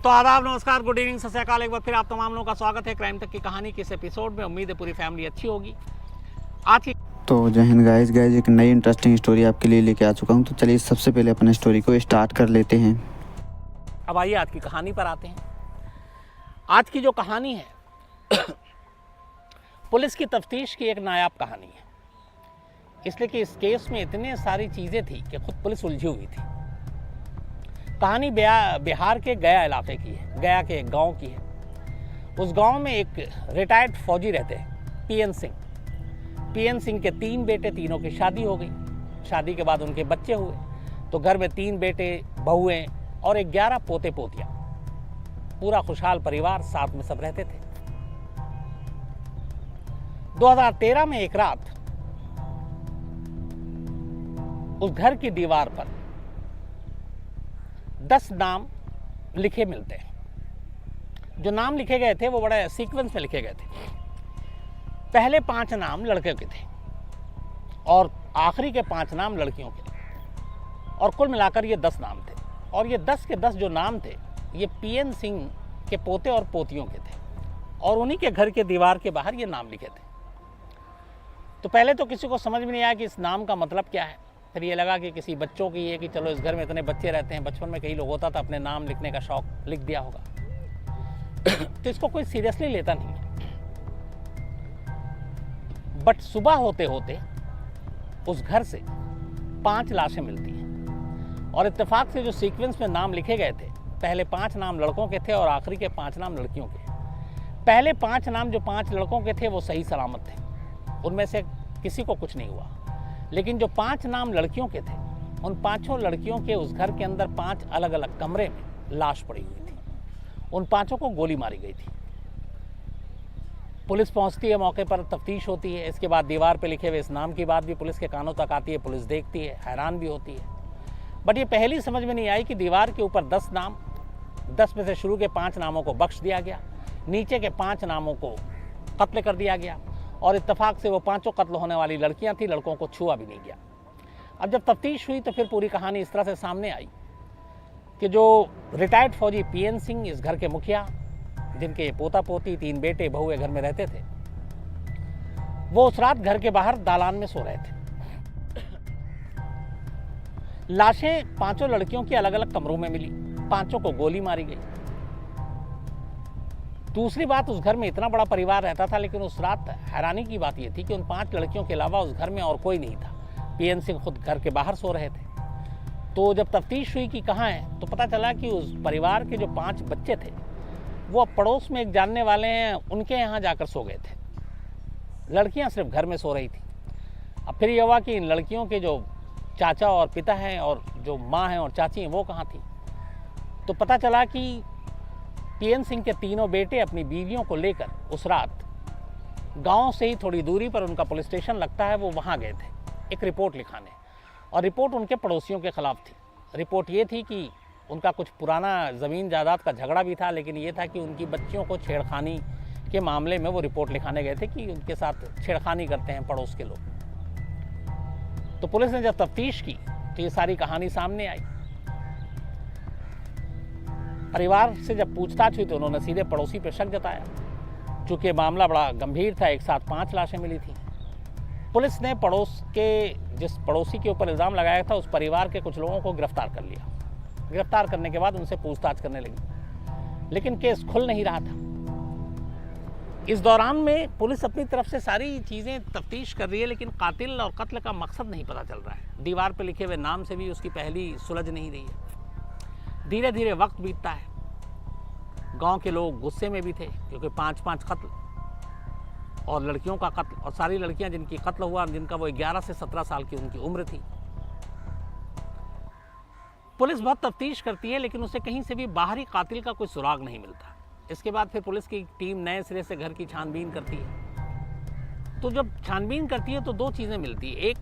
तो आदाब, नमस्कार, गुड इवनिंग, सत श्री अकाल। एक बार फिर आप तमाम लोगों का स्वागत है क्राइम तक की कहानी के इस एपिसोड में। उम्मीद है पूरी फैमिली अच्छी होगी। आज की तो जय हिंद गाइस एक नई इंटरेस्टिंग स्टोरी आपके लिए लेके आ चुका हूँ। तो चलिए सबसे पहले अपने स्टोरी को स्टार्ट कर लेते हैं। अब आइए आज की कहानी पर आते हैं। आज की जो कहानी है पुलिस की तफ्तीश की एक नायाब कहानी है, इसलिए कि इस केस में इतनी सारी चीज़ें थी कि खुद पुलिस उलझी हुई थी। कहानी बिहार के गया इलाके की है, गया के एक गाँव की है। उस गाँव में एक रिटायर्ड फौजी रहते हैं, पीएन सिंह। पीएन सिंह के 3 बेटे, तीनों की शादी हो गई। शादी के बाद उनके बच्चे हुए, तो घर में 3 बेटे, बहुएं और 11 पोते पोतियां। पूरा खुशहाल परिवार, साथ में सब रहते थे। 2013 में एक रात उस घर की दीवार पर 10 नाम लिखे मिलते हैं। जो नाम लिखे गए थे वो बड़े सीक्वेंस में लिखे गए थे। पहले 5 नाम लड़के के थे और आखिरी के 5 नाम लड़कियों के थे, और कुल मिलाकर ये 10 नाम थे। और ये 10 के 10 जो नाम थे ये पीएन सिंह के पोते और पोतियों के थे, और उन्हीं के घर के दीवार के बाहर ये नाम लिखे थे। तो पहले तो किसी को समझ में नहीं आया कि इस नाम का मतलब क्या है। फिर ये लगा कि किसी बच्चों की है कि चलो इस घर में इतने बच्चे रहते हैं, बचपन में कई लोग होता था अपने नाम लिखने का शौक, लिख दिया होगा। तो इसको कोई सीरियसली लेता नहीं है। बट सुबह होते होते उस घर से 5 लाशें मिलती हैं, और इत्तेफाक से जो सीक्वेंस में नाम लिखे गए थे, पहले 5 नाम लड़कों के थे और आखिरी के 5 नाम लड़कियों के। पहले 5 नाम जो 5 लड़कों के थे वो सही सलामत थे, उनमें से किसी को कुछ नहीं हुआ। लेकिन जो 5 नाम लड़कियों के थे, उन 5 लड़कियों के उस घर के अंदर 5 अलग अलग कमरे में लाश पड़ी हुई थी। उन 5 को गोली मारी गई थी। पुलिस पहुंचती है, मौके पर तफ्तीश होती है। इसके बाद दीवार पे लिखे हुए इस नाम की बात भी पुलिस के कानों तक आती है। पुलिस देखती है, हैरान भी होती है। बट ये पहली समझ में नहीं आई कि दीवार के ऊपर 10 नाम, 10 में से शुरू के 5 नामों को बख्श दिया गया, नीचे के 5 नामों को कत्ल कर दिया गया, और इत्तेफाक से वो 5 कत्ल होने वाली लड़कियां थी, लड़कों को छुआ भी नहीं गया। अब जब तफ्तीश हुई तो फिर पूरी कहानी इस तरह से सामने आई कि जो रिटायर्ड फौजी पीएन सिंह, इस घर के मुखिया, जिनके पोता पोती, 3 बेटे बहुए घर में रहते थे, वो उस रात घर के बाहर दालान में सो रहे थे। लाशें 5 लड़कियों की अलग अलग कमरों में मिली, 5 को गोली मारी गई। दूसरी बात, उस घर में इतना बड़ा परिवार रहता था, लेकिन उस रात हैरानी की बात यह थी कि उन 5 लड़कियों के अलावा उस घर में और कोई नहीं था। पीएन सिंह खुद घर के बाहर सो रहे थे। तो जब तफ्तीश हुई कि कहाँ है, तो पता चला कि उस परिवार के जो 5 बच्चे थे वो पड़ोस में एक जानने वाले हैं, उनके यहाँ जाकर सो गए थे। लड़कियाँ सिर्फ घर में सो रही थी। अब फिर ये हुआ कि इन लड़कियों के जो चाचा और पिता हैं, और जो माँ हैं और चाची हैं, वो कहाँ थी। तो पता चला कि पीएन सिंह के 3 बेटे अपनी बीवियों को लेकर उस रात गांव से ही थोड़ी दूरी पर उनका पुलिस स्टेशन लगता है, वो वहाँ गए थे एक रिपोर्ट लिखाने। और रिपोर्ट उनके पड़ोसियों के खिलाफ थी। रिपोर्ट ये थी कि उनका कुछ पुराना ज़मीन जायदाद का झगड़ा भी था, लेकिन ये था कि उनकी बच्चियों को छेड़खानी के मामले में वो रिपोर्ट लिखाने गए थे कि उनके साथ छेड़खानी करते हैं पड़ोस के लोग। तो पुलिस ने जब तफ्तीश की तो ये सारी कहानी सामने आई। परिवार से जब पूछताछ हुई तो उन्होंने सीधे पड़ोसी पर शक जताया। चूँकि मामला बड़ा गंभीर था, एक साथ 5 लाशें मिली थी। पुलिस ने जिस पड़ोसी के ऊपर इल्ज़ाम लगाया था, उस परिवार के कुछ लोगों को गिरफ्तार कर लिया। गिरफ्तार करने के बाद उनसे पूछताछ करने लगी, लेकिन केस खुल नहीं रहा था। इस दौरान में पुलिस अपनी तरफ से सारी चीज़ें तफ्तीश कर रही है, लेकिन कातिल और कत्ल का मकसद नहीं पता चल रहा है। दीवार पर लिखे हुए नाम से भी उसकी पहली सुलझ नहीं रही है। धीरे धीरे वक्त बीतता है। गांव के लोग गुस्से में भी थे, क्योंकि 5 कत्ल और लड़कियों का कत्ल, और सारी लड़कियां जिनकी कत्ल हुआ, जिनका वो 11 से 17 साल की उनकी उम्र थी। पुलिस बहुत तफ्तीश करती है, लेकिन उसे कहीं से भी बाहरी कातिल का कोई सुराग नहीं मिलता। इसके बाद फिर पुलिस की टीम नए सिरे से घर की छानबीन करती है। तो जब छानबीन करती है तो 2 चीज़ें मिलती है। एक,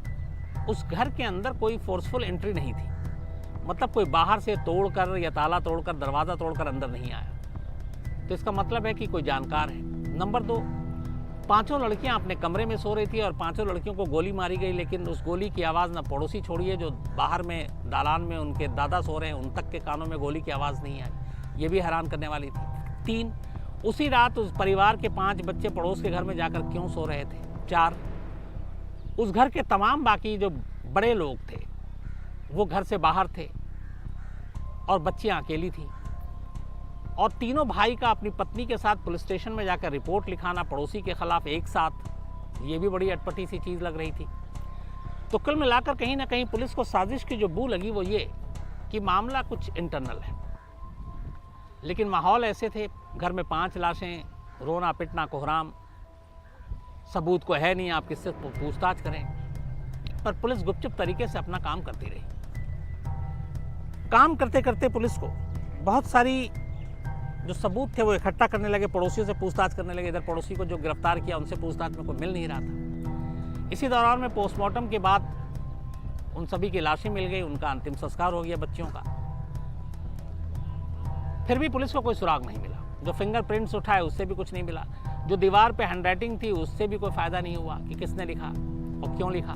उस घर के अंदर कोई फोर्सफुल एंट्री नहीं थी, मतलब कोई बाहर से तोड़कर या ताला तोड़कर, दरवाज़ा तोड़कर अंदर नहीं आया। तो इसका मतलब है कि कोई जानकार है। नंबर 2, 5 लड़कियां अपने कमरे में सो रही थी और 5 लड़कियों को गोली मारी गई, लेकिन उस गोली की आवाज़ ना पड़ोसी छोड़ी है, जो बाहर में दालान में उनके दादा सो रहे हैं, उन तक के कानों में गोली की आवाज़ नहीं आई। ये भी हैरान करने वाली थी। 3, उसी रात उस परिवार के 5 बच्चे पड़ोस के घर में जाकर क्यों सो रहे थे। 4, उस घर के तमाम बाकी जो बड़े लोग थे वो घर से बाहर थे और बच्चियां अकेली थी। और तीनों भाई का अपनी पत्नी के साथ पुलिस स्टेशन में जाकर रिपोर्ट लिखाना पड़ोसी के खिलाफ एक साथ, ये भी बड़ी अटपटी सी चीज़ लग रही थी। तो कुल मिलाकर कहीं ना कहीं पुलिस को साजिश की जो बू लगी वो ये कि मामला कुछ इंटरनल है। लेकिन माहौल ऐसे थे, घर में 5 लाशें, रोना पिटना कोहराम, सबूत को है नहीं, आप किससे पूछताछ करें। पर पुलिस गुपचुप तरीके से अपना काम करती रही। काम करते करते पुलिस को बहुत सारी जो सबूत थे वो इकट्ठा करने लगे, पड़ोसियों से पूछताछ करने लगे। इधर पड़ोसी को जो गिरफ्तार किया उनसे पूछताछ में कोई मिल नहीं रहा था। इसी दौरान में पोस्टमार्टम के बाद उन सभी की लाशें मिल गई, उनका अंतिम संस्कार हो गया बच्चियों का। फिर भी पुलिस को कोई सुराग नहीं मिला। जो फिंगरप्रिंट्स उठाए उससे भी कुछ नहीं मिला। जो दीवार पे हैंडराइटिंग थी उससे भी कोई फायदा नहीं हुआ कि किसने लिखा और क्यों लिखा।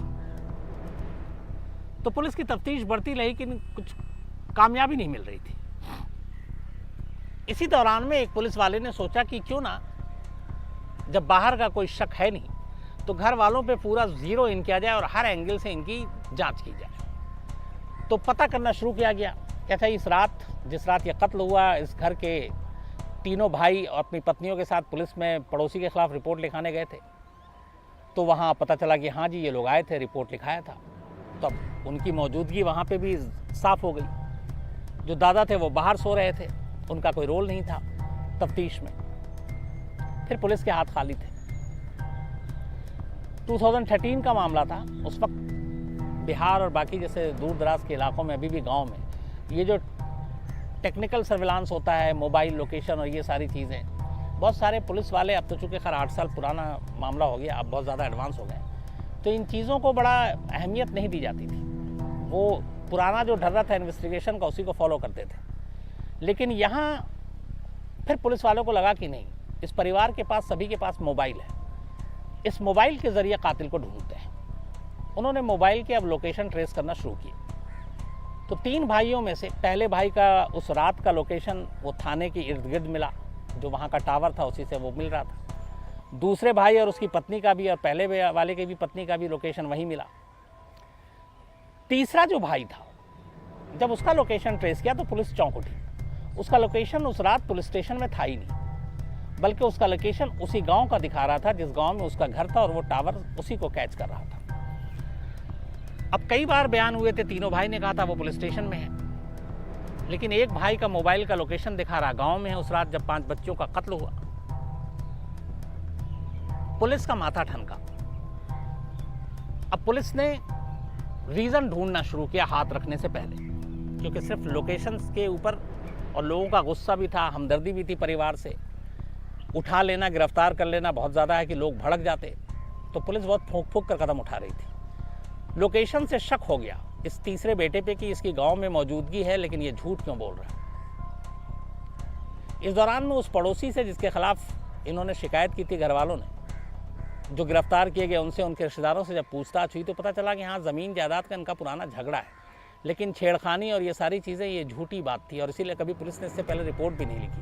तो पुलिस की तफ्तीश बढ़ती रही लेकिन कुछ कामयाबी नहीं मिल रही थी। इसी दौरान में एक पुलिस वाले ने सोचा कि क्यों ना, जब बाहर का कोई शक है नहीं तो घर वालों पे पूरा जीरो इन किया जाए और हर एंगल से इनकी जांच की जाए। तो पता करना शुरू किया गया। कहता इस रात, जिस रात ये कत्ल हुआ, इस घर के तीनों भाई और अपनी पत्नियों के साथ पुलिस में पड़ोसी के खिलाफ रिपोर्ट लिखाने गए थे। तो वहाँ पता चला कि हाँ जी ये लोग आए थे, रिपोर्ट लिखाया था। तो अब उनकी मौजूदगी वहाँ पे भी साफ हो गई। जो दादा थे वो बाहर सो रहे थे, उनका कोई रोल नहीं था तफ्तीश में। फिर पुलिस के हाथ खाली थे। 2013 का मामला था। उस वक्त बिहार और बाकी जैसे दूर दराज के इलाकों में, अभी भी गांव में, ये जो टेक्निकल सर्विलांस होता है, मोबाइल लोकेशन और ये सारी चीज़ें, बहुत सारे पुलिस वाले, अब तो चूँकि खैर 8 साल पुराना मामला हो गया, अब बहुत ज़्यादा एडवांस हो गए, तो इन चीज़ों को बड़ा अहमियत नहीं दी जाती थी। वो पुराना जो ढर्रा था इन्वेस्टिगेशन का, उसी को फॉलो करते थे। लेकिन यहाँ फिर पुलिस वालों को लगा कि नहीं, इस परिवार के पास, सभी के पास मोबाइल है, इस मोबाइल के ज़रिए कातिल को ढूंढते हैं। उन्होंने मोबाइल के अब लोकेशन ट्रेस करना शुरू किए। तो 3 भाइयों में से पहले भाई का उस रात का लोकेशन वो थाने के इर्द गिर्द मिला, जो वहाँ का टावर था उसी से वो मिल रहा था। दूसरे भाई और उसकी पत्नी का भी, और पहले वाले की भी पत्नी का भी लोकेशन वहीं मिला। तीसरा जो भाई था, जब उसका लोकेशन ट्रेस किया तो पुलिस चौंक उठी। उसका लोकेशन उस रात पुलिस स्टेशन में था ही नहीं, बल्कि उसका लोकेशन उसी गांव का दिखा रहा था जिस गांव में उसका घर था, और वो टावर उसी को कैच कर रहा था। अब कई बार बयान हुए थे, तीनों भाई ने कहा था वो पुलिस स्टेशन में है, लेकिन एक भाई का मोबाइल का लोकेशन दिखा रहा गांव में है, उस रात जब 5 बच्चों का कत्ल हुआ। पुलिस का माथा ठनका। अब पुलिस ने रीजन ढूंढना शुरू किया हाथ रखने से पहले, क्योंकि सिर्फ लोकेशंस के ऊपर, और लोगों का गुस्सा भी था, हमदर्दी भी थी परिवार से, उठा लेना, गिरफ्तार कर लेना बहुत ज़्यादा है कि लोग भड़क जाते। तो पुलिस बहुत फूंक फूंक कर कदम उठा रही थी। लोकेशन से शक हो गया इस तीसरे बेटे पे कि इसकी गांव में मौजूदगी है, लेकिन ये झूठ क्यों बोल रहा है। इस दौरान में उस पड़ोसी से जिसके खिलाफ इन्होंने शिकायत की थी घर वालों ने, जो गिरफ्तार किए गए, उनसे, उनके रिश्तेदारों से जब पूछताछ हुई तो पता चला कि हाँ, ज़मीन जायदाद का इनका पुराना झगड़ा है, लेकिन छेड़खानी और ये सारी चीज़ें ये झूठी बात थी, और इसीलिए कभी पुलिस ने इससे पहले रिपोर्ट भी नहीं लिखी।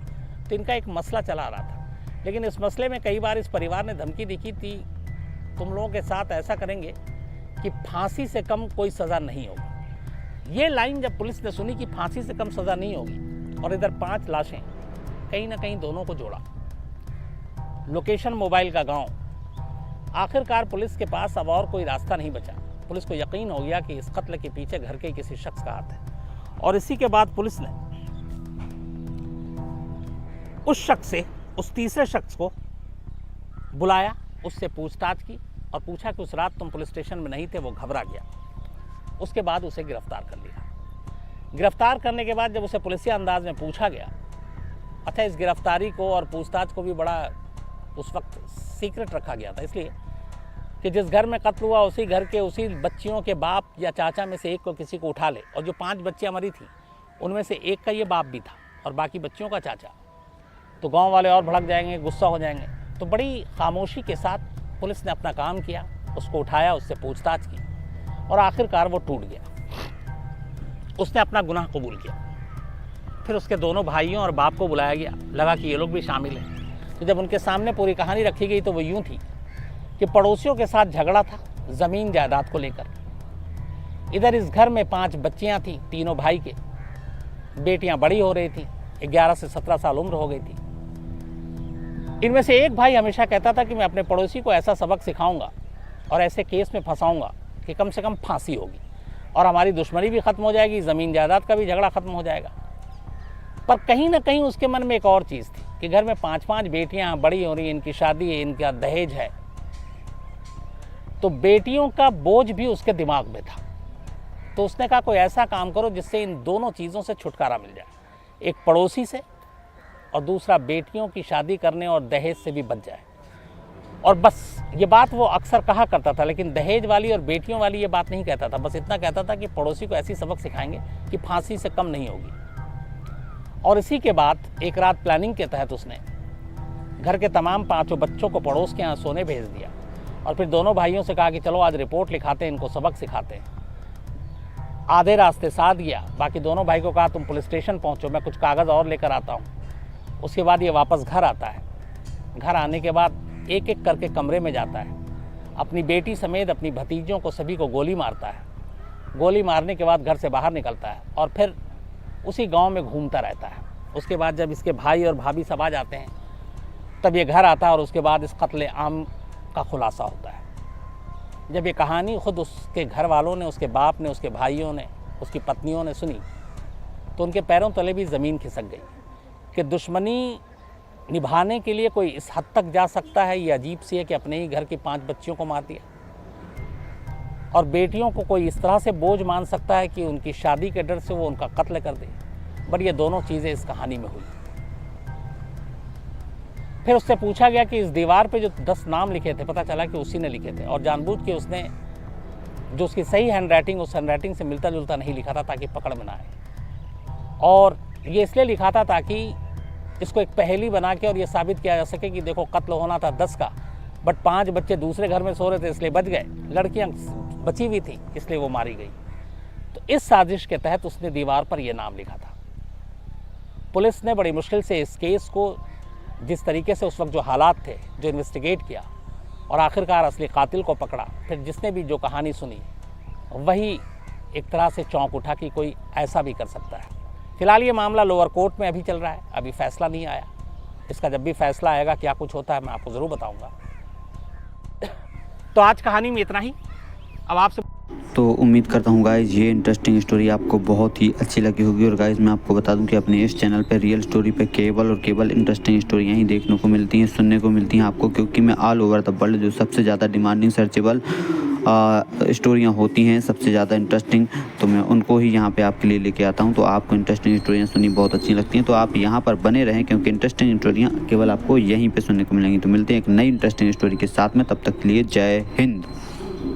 तो इनका एक मसला चला रहा था। लेकिन इस मसले में कई बार इस परिवार ने धमकी दी थी, तुम लोगों के साथ ऐसा करेंगे कि फांसी से कम कोई सज़ा नहीं होगी। ये लाइन जब पुलिस ने सुनी कि फांसी से कम सज़ा नहीं होगी, और इधर 5 लाशें, कहीं ना कहीं दोनों को जोड़ा। लोकेशन मोबाइल का गांव। आखिरकार पुलिस के पास अब और कोई रास्ता नहीं बचा। पुलिस को यकीन हो गया कि इस कत्ल के पीछे घर के किसी शख्स का हाथ है, और इसी के बाद पुलिस ने उस शख्स से, उस तीसरे शख्स को बुलाया, उससे पूछताछ की और पूछा कि उस रात तुम पुलिस स्टेशन में नहीं थे। वो घबरा गया। उसके बाद उसे गिरफ्तार कर लिया। गिरफ्तार करने के बाद जब उसे पुलिसिया अंदाज में पूछा गया, अच्छा, इस गिरफ्तारी को और पूछताछ को भी बड़ा उस वक्त सीक्रेट रखा गया था, इसलिए कि जिस घर में कत्ल हुआ उसी घर के, उसी बच्चियों के बाप या चाचा में से एक को किसी को उठा ले, और जो 5 बच्चियाँ मरी थी उनमें से एक का ये बाप भी था और बाकी बच्चियों का चाचा, तो गांव वाले और भड़क जाएंगे, गुस्सा हो जाएंगे। तो बड़ी खामोशी के साथ पुलिस ने अपना काम किया, उसको उठाया, उससे पूछताछ की, और आखिरकार वो टूट गया। उसने अपना गुनाह कबूल किया। फिर उसके दोनों भाइयों और बाप को बुलाया गया, लगा कि ये लोग भी शामिल हैं। तो जब उनके सामने पूरी कहानी रखी गई तो वो यूँ थी कि पड़ोसियों के साथ झगड़ा था ज़मीन जायदाद को लेकर। इधर इस घर में 5 बच्चियाँ थीं, तीनों भाई के। बेटियाँ बड़ी हो रही थीं, 11 से 17 साल उम्र हो गई थी। इनमें से एक भाई हमेशा कहता था कि मैं अपने पड़ोसी को ऐसा सबक सिखाऊंगा और ऐसे केस में फंसाऊंगा कि कम से कम फांसी होगी और हमारी दुश्मनी भी ख़त्म हो जाएगी, ज़मीन जायदाद का भी झगड़ा ख़त्म हो जाएगा। पर कहीं ना कहीं उसके मन में एक और चीज़ थी कि घर में 5-5 बेटियां बड़ी हो रही हैं, इनकी शादी है, इनका दहेज है, तो बेटियों का बोझ भी उसके दिमाग में था। तो उसने कहा कोई ऐसा काम करो जिससे इन दोनों चीज़ों से छुटकारा मिल जाए, एक पड़ोसी से और दूसरा बेटियों की शादी करने और दहेज से भी बच जाए। और बस ये बात वो अक्सर कहा करता था, लेकिन दहेज वाली और बेटियों वाली ये बात नहीं कहता था। बस इतना कहता था कि पड़ोसी को ऐसी सबक सिखाएंगे कि फांसी से कम नहीं होगी। और इसी के बाद एक रात प्लानिंग के तहत उसने घर के तमाम 5 बच्चों को पड़ोस के यहाँ सोने भेज दिया और फिर दोनों भाइयों से कहा कि चलो आज रिपोर्ट लिखाते हैं, इनको सबक सिखाते हैं। आधे रास्ते साथ गया, बाकी दोनों भाई को कहा तुम पुलिस स्टेशन पहुँचो, मैं कुछ कागज़ और लेकर आता हूँ। उसके बाद ये वापस घर आता है। घर आने के बाद एक एक करके कमरे में जाता है, अपनी बेटी समेत अपनी भतीजों को सभी को गोली मारता है। गोली मारने के बाद घर से बाहर निकलता है और फिर उसी गांव में घूमता रहता है। उसके बाद जब इसके भाई और भाभी सब आ जाते हैं तब ये घर आता है और उसके बाद इस कत्ले आम का खुलासा होता है। जब ये कहानी खुद उसके घर वालों ने, उसके बाप ने, उसके भाइयों ने, उसकी पत्नियों ने सुनी तो उनके पैरों तले भी ज़मीन खिसक गई कि दुश्मनी निभाने के लिए कोई इस हद तक जा सकता है। ये अजीब सी है कि अपने ही घर की 5 बच्चियों को मार दिया और बेटियों को कोई इस तरह से बोझ मान सकता है कि उनकी शादी के डर से वो उनका कत्ल कर दे। बट ये दोनों चीज़ें इस कहानी में हुई। फिर उससे पूछा गया कि इस दीवार पे जो 10 नाम लिखे थे, पता चला कि उसी ने लिखे थे और जानबूझ के उसने जो उसकी सही हैंडराइटिंग उस हैंडराइटिंग से मिलता जुलता नहीं लिखा था ताकि पकड़ में ना आए। और ये इसलिए लिखा था ताकि इसको एक पहेली बना के और ये साबित किया जा सके कि देखो कत्ल होना था 10 का, बट 5 बच्चे दूसरे घर में सो रहे थे इसलिए बच गए, लड़कियां बची हुई थी इसलिए वो मारी गई। तो इस साजिश के तहत उसने दीवार पर यह नाम लिखा था। पुलिस ने बड़ी मुश्किल से इस केस को, जिस तरीके से उस वक्त जो हालात थे, जो इन्वेस्टिगेट किया और आखिरकार असली कातिल को पकड़ा। फिर जिसने भी जो कहानी सुनी वही एक तरह से चौंक उठा कि कोई ऐसा भी कर सकता है। फिलहाल ये मामला लोअर कोर्ट में अभी चल रहा है, अभी फैसला नहीं आया। इसका जब भी फैसला आएगा क्या कुछ होता है मैं आपको ज़रूर बताऊंगा। तो आज कहानी में इतना ही। अब आपसे तो उम्मीद करता हूँ गाइज ये इंटरेस्टिंग स्टोरी आपको बहुत ही अच्छी लगी होगी। और गाइज मैं आपको बता दूं कि अपने इस चैनल पे रियल स्टोरी पे केवल इंटरेस्टिंग स्टोरियाँ ही देखने को मिलती हैं, सुनने को मिलती हैं आपको, क्योंकि मैं ऑल ओवर द वर्ल्ड जो सबसे ज़्यादा डिमांडिंग सर्चेबल स्टोरियाँ होती हैं, सबसे ज़्यादा इंटरेस्टिंग, तो मैं उनको ही यहाँ पे आपके लिए लेके आता हूँ। तो आपको इंटरेस्टिंग स्टोरियाँ सुनी बहुत अच्छी लगती हैं तो आप यहाँ पर बने रहें, क्योंकि इंटरेस्टिंग स्टोरियाँ केवल आपको यहीं पर सुनने को मिलेंगी। तो मिलते हैं एक नई इंटरेस्टिंग स्टोरी के साथ में, तब तक के लिए जय हिंद।